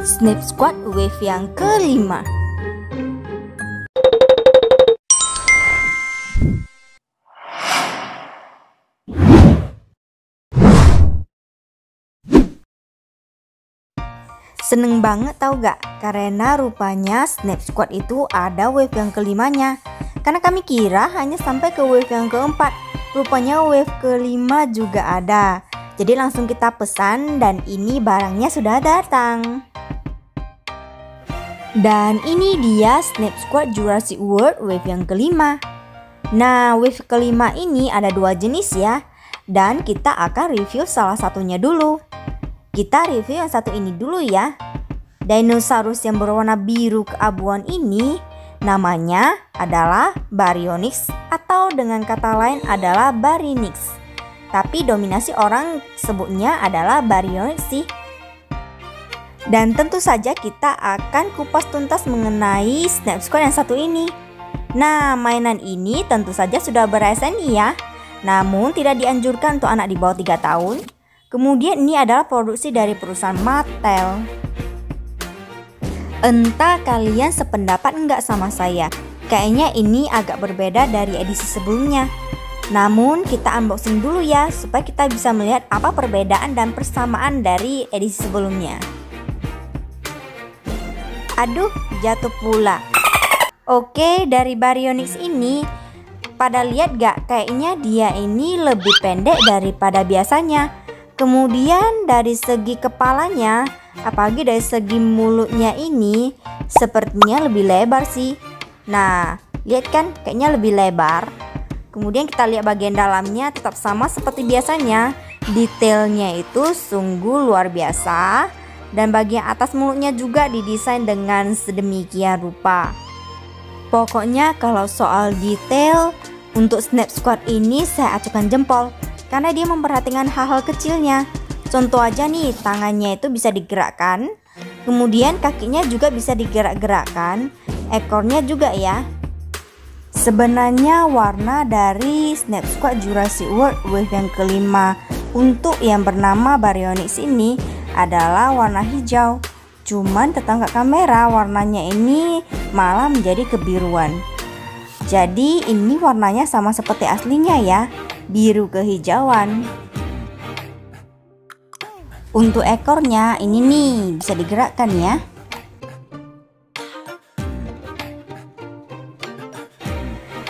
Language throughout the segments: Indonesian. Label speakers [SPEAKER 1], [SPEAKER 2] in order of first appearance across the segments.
[SPEAKER 1] Snap Squad wave yang kelima. Seneng banget tau gak? Karena rupanya Snap Squad itu ada wave yang kelimanya. Karena kami kira hanya sampai ke wave yang keempat. Rupanya wave kelima juga ada. Jadi langsung kita pesan dan ini barangnya sudah datang. Dan ini dia Snap Squad Jurassic World wave yang kelima. Nah, wave kelima ini ada dua jenis ya. Dan kita akan review salah satunya dulu. Kita review yang satu ini dulu ya. Dinosaurus yang berwarna biru keabuan ini namanya adalah Baryonyx atau dengan kata lain adalah Baryonyx. Tapi dominasi orang sebutnya adalah Baryonyx sih. Dan tentu saja kita akan kupas tuntas mengenai Snap Squad yang satu ini. Nah, mainan ini tentu saja sudah ber-SNI ya. Namun tidak dianjurkan untuk anak di bawah 3 tahun. Kemudian ini adalah produksi dari perusahaan Mattel. Entah kalian sependapat enggak sama saya? Kayaknya ini agak berbeda dari edisi sebelumnya. Namun kita unboxing dulu ya, supaya kita bisa melihat apa perbedaan dan persamaan dari edisi sebelumnya. Aduh, jatuh pula. Oke, dari Baryonyx ini, pada lihat gak? Kayaknya dia ini lebih pendek daripada biasanya. Kemudian dari segi kepalanya, apalagi dari segi mulutnya ini, sepertinya lebih lebar sih. Nah, lihat kan kayaknya lebih lebar. Kemudian kita lihat bagian dalamnya tetap sama seperti biasanya. Detailnya itu sungguh luar biasa. Dan bagian atas mulutnya juga didesain dengan sedemikian rupa. Pokoknya kalau soal detail, untuk Snap Squad ini saya acungkan jempol. Karena dia memperhatikan hal-hal kecilnya. Contoh aja nih, tangannya itu bisa digerakkan. Kemudian kakinya juga bisa digerak-gerakkan. Ekornya juga ya. Sebenarnya warna dari Snap Squad Jurassic World wave yang kelima untuk yang bernama Baryonyx ini adalah warna hijau. Cuman tetangga kamera warnanya ini malah menjadi kebiruan. Jadi ini warnanya sama seperti aslinya ya, biru kehijauan. Untuk ekornya ini nih bisa digerakkan ya.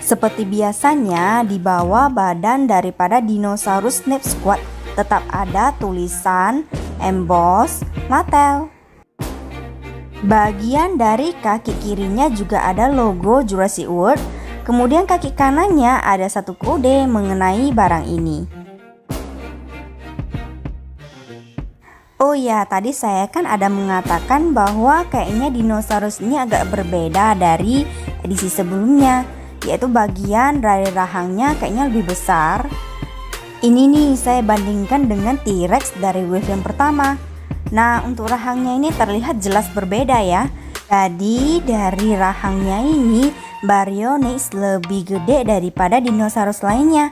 [SPEAKER 1] Seperti biasanya di bawah badan daripada dinosaurus Snap Squad tetap ada tulisan emboss Mattel. Bagian dari kaki kirinya juga ada logo Jurassic World. Kemudian kaki kanannya ada satu kode mengenai barang ini. Oh ya, tadi saya kan ada mengatakan bahwa kayaknya dinosaurus ini agak berbeda dari edisi sebelumnya, yaitu bagian dari rahangnya kayaknya lebih besar. Ini nih saya bandingkan dengan T-Rex dari wave yang pertama. Nah, untuk rahangnya ini terlihat jelas berbeda ya. Jadi dari rahangnya ini Baryonyx lebih gede daripada dinosaurus lainnya.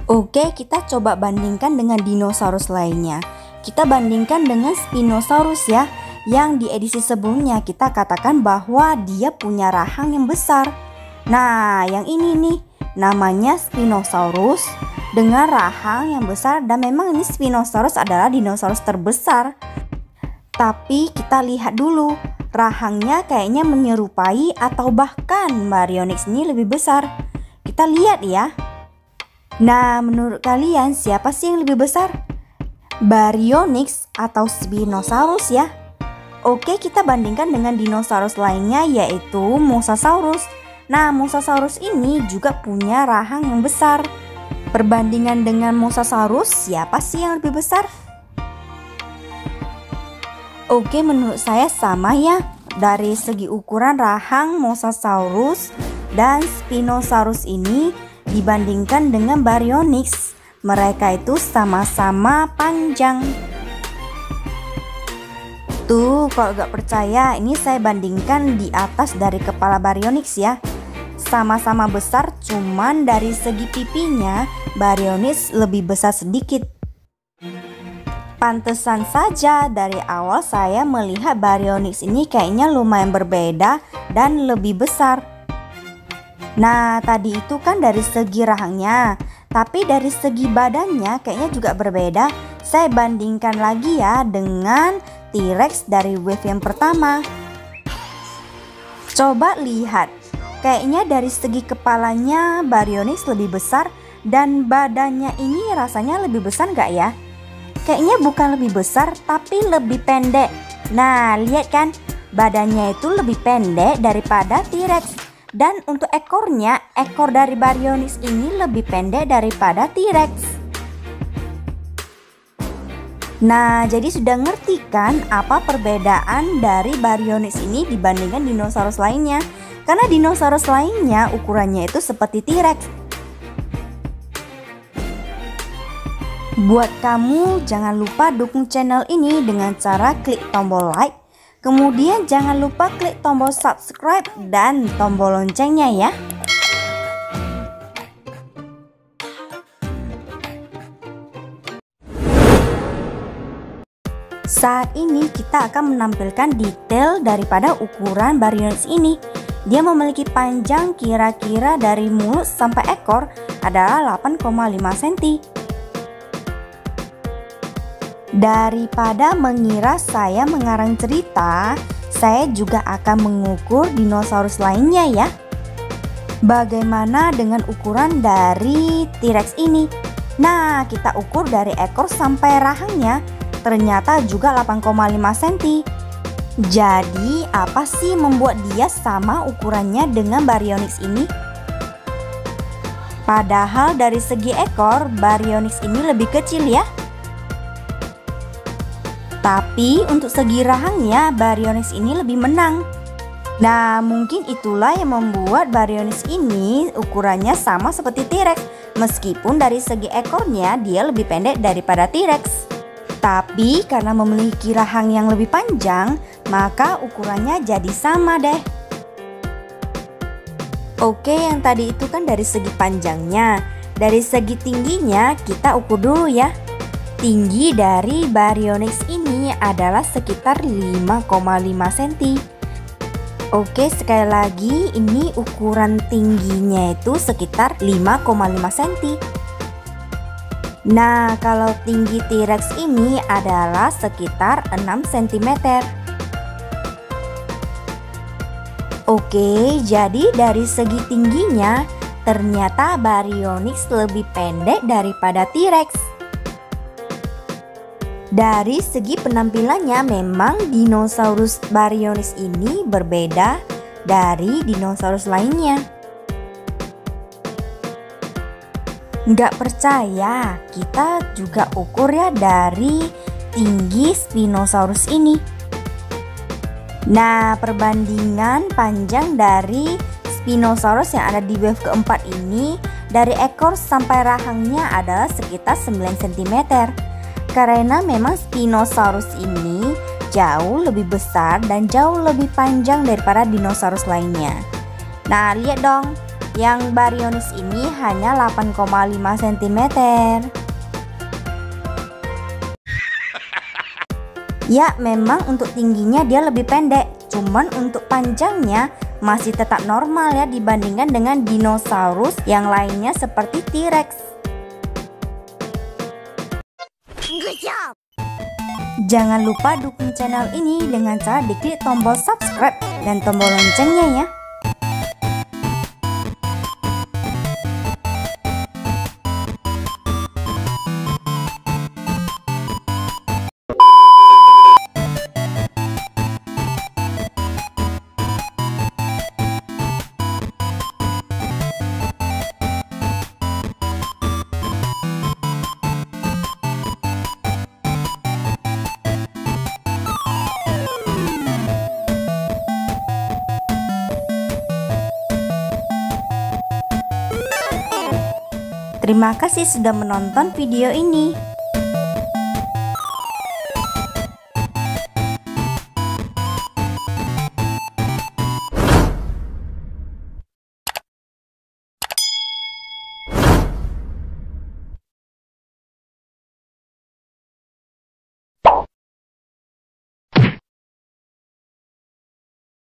[SPEAKER 1] Oke, kita coba bandingkan dengan dinosaurus lainnya. Kita bandingkan dengan Spinosaurus ya, yang di edisi sebelumnya kita katakan bahwa dia punya rahang yang besar. Nah, yang ini nih namanya Spinosaurus dengan rahang yang besar, dan memang ini Spinosaurus adalah dinosaurus terbesar. Tapi kita lihat dulu, rahangnya kayaknya menyerupai atau bahkan Baryonyx ini lebih besar. Kita lihat ya. Nah, menurut kalian siapa sih yang lebih besar? Baryonyx atau Spinosaurus ya? Oke, kita bandingkan dengan dinosaurus lainnya yaitu Mosasaurus. Nah, Mosasaurus ini juga punya rahang yang besar. Perbandingan dengan Mosasaurus, siapa sih yang lebih besar? Oke, menurut saya sama ya. Dari segi ukuran rahang Mosasaurus dan Spinosaurus ini dibandingkan dengan Baryonyx, mereka itu sama-sama panjang. Tuh, kalau gak percaya, ini saya bandingkan di atas dari kepala Baryonyx ya. Sama-sama besar, cuman dari segi pipinya Baryonyx lebih besar sedikit. Pantesan saja dari awal saya melihat Baryonyx ini kayaknya lumayan berbeda dan lebih besar. Nah, tadi itu kan dari segi rahangnya, tapi dari segi badannya kayaknya juga berbeda. Saya bandingkan lagi ya dengan T-Rex dari wave yang pertama. Coba lihat, kayaknya dari segi kepalanya Baryonyx lebih besar dan badannya ini rasanya lebih besar nggak ya? Kayaknya bukan lebih besar tapi lebih pendek. Nah, lihat kan, badannya itu lebih pendek daripada T-Rex. Dan untuk ekornya, ekor dari Baryonyx ini lebih pendek daripada T-Rex. Nah, jadi sudah ngerti kan apa perbedaan dari Baryonyx ini dibandingkan dinosaurus lainnya? Karena dinosaurus lainnya ukurannya itu seperti T-Rex. Buat kamu, jangan lupa dukung channel ini dengan cara klik tombol like. Kemudian jangan lupa klik tombol subscribe dan tombol loncengnya ya. Saat ini kita akan menampilkan detail daripada ukuran Baryonyx ini. Dia memiliki panjang kira-kira dari mulut sampai ekor adalah 8,5 cm. Daripada mengira saya mengarang cerita, saya juga akan mengukur dinosaurus lainnya ya. Bagaimana dengan ukuran dari T-Rex ini? Nah, kita ukur dari ekor sampai rahangnya, ternyata juga 8,5 cm. Jadi, apa sih membuat dia sama ukurannya dengan Baryonyx ini? Padahal dari segi ekor, Baryonyx ini lebih kecil ya. Tapi untuk segi rahangnya Baryonyx ini lebih menang. Nah, mungkin itulah yang membuat Baryonyx ini ukurannya sama seperti T-Rex, meskipun dari segi ekornya dia lebih pendek daripada T-Rex. Tapi karena memiliki rahang yang lebih panjang, maka ukurannya jadi sama deh. Oke, yang tadi itu kan dari segi panjangnya. Dari segi tingginya kita ukur dulu ya. Tinggi dari Baryonyx ini adalah sekitar 5,5 cm. Oke, sekali lagi ini ukuran tingginya itu sekitar 5,5 cm. Nah, kalau tinggi T-Rex ini adalah sekitar 6 cm. Oke, jadi dari segi tingginya ternyata Baryonyx lebih pendek daripada T-Rex. Dari segi penampilannya memang dinosaurus Baryonyx ini berbeda dari dinosaurus lainnya. Nggak percaya, kita juga ukur ya dari tinggi Spinosaurus ini. Nah, perbandingan panjang dari Spinosaurus yang ada di wave keempat ini dari ekor sampai rahangnya adalah sekitar 9 cm. Karena memang Spinosaurus ini jauh lebih besar dan jauh lebih panjang daripada dinosaurus lainnya. Nah, lihat dong, yang Baryonyx ini hanya 8,5 cm. Ya, memang untuk tingginya dia lebih pendek, cuman untuk panjangnya masih tetap normal ya dibandingkan dengan dinosaurus yang lainnya seperti T-Rex. Jangan lupa dukung channel ini dengan cara diklik tombol subscribe dan tombol loncengnya ya. Terima kasih sudah menonton video ini.